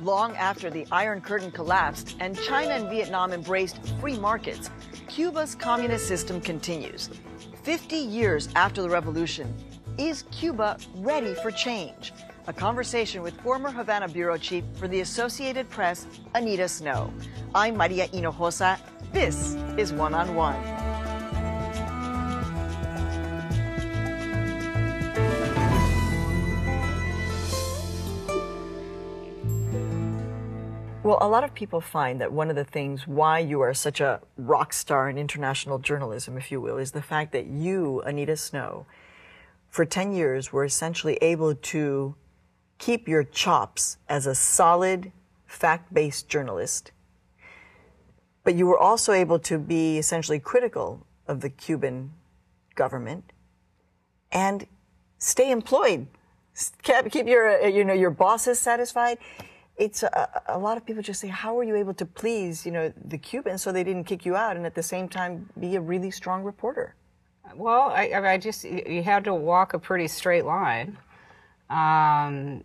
Long after the Iron Curtain collapsed and China and Vietnam embraced free markets, Cuba's communist system continues. 50 years after the revolution, is Cuba ready for change? A conversation with former Havana bureau chief for the Associated Press, Anita Snow. I'm Maria Hinojosa. This is One on One. Well, a lot of people find that one of the things why you are such a rock star in international journalism, if you will, is the fact that you, Anita Snow, for 10 years were essentially able to keep your chops as a solid, fact-based journalist, but you were also able to be essentially critical of the Cuban government and stay employed, keep your, your bosses satisfied. It's a lot of people just say, how were you able to please, the Cubans so they didn't kick you out and at the same time be a really strong reporter? Well, you had to walk a pretty straight line. And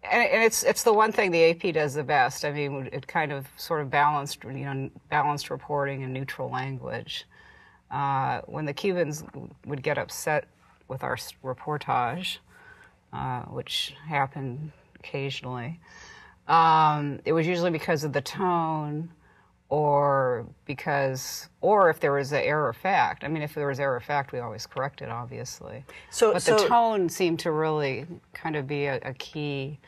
it's the one thing the AP does the best. I mean, it kind of sort of balanced reporting and neutral language. When the Cubans would get upset with our reportage, which happened occasionally, it was usually because of the tone or if there was an error of fact. I mean, if there was error of fact, we always correct it, obviously. But the tone seemed to really kind of be a key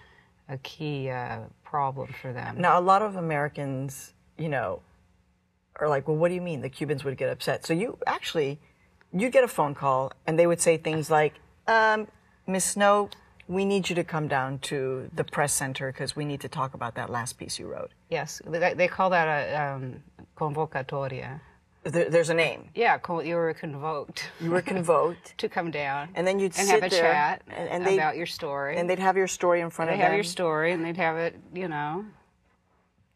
problem for them. Now, a lot of Americans, are like, well, what do you mean the Cubans would get upset? So you'd get a phone call and they would say things like, Miss Snow, we need you to come down to the press center because we need to talk about that last piece you wrote. Yes, they call that a convocatoria. There's a name. Yeah, you were convoked. You were convoked. To come down. And then you'd sit have a there chat about your story. And they'd have your story in front of them. They'd have your story and they'd have it,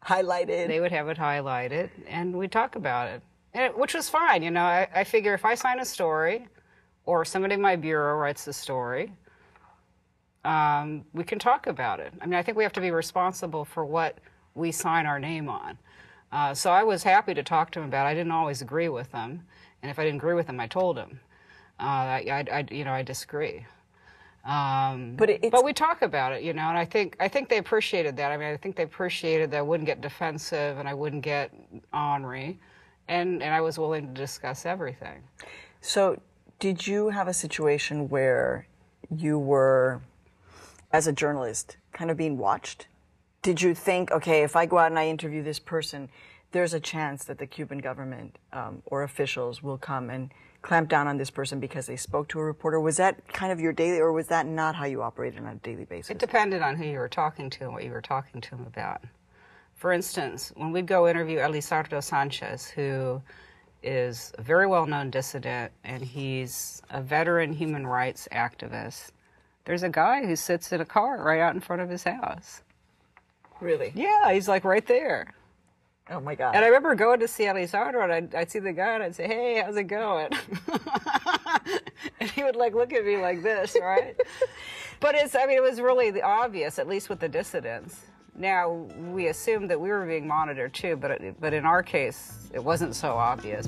highlighted. They would have it highlighted and we'd talk about it, which was fine. I figure if I sign a story or somebody in my bureau writes the story, we can talk about it. I mean, I think we have to be responsible for what we sign our name on. So I was happy to talk to him about it. I didn't always agree with them, and if I didn't agree with him, I told him. I disagree. But we talk about it, and I think they appreciated that. I mean, I think they appreciated that I wouldn't get defensive and I wouldn't get ornery, and I was willing to discuss everything. So did you have a situation where you were, as a journalist, kind of being watched? Did you think, okay, if I go out and I interview this person, there's a chance that the Cuban government or officials will come and clamp down on this person because they spoke to a reporter? Was that kind of your daily, or was that not how you operated on a daily basis? It depended on who you were talking to and what you were talking to them about. For instance, when we'd go interview Elizardo Sanchez, who is a very well-known dissident, and he's a veteran human rights activist, there's a guy who sits in a car right out in front of his house. Really? Yeah, he's like right there. Oh my God. And I remember going to see Elizardo, and I'd see the guy and I'd say, hey, how's it going? And he would look at me like this, right? But it was really obvious, at least with the dissidents. Now, we assumed that we were being monitored too, but in our case, it wasn't so obvious.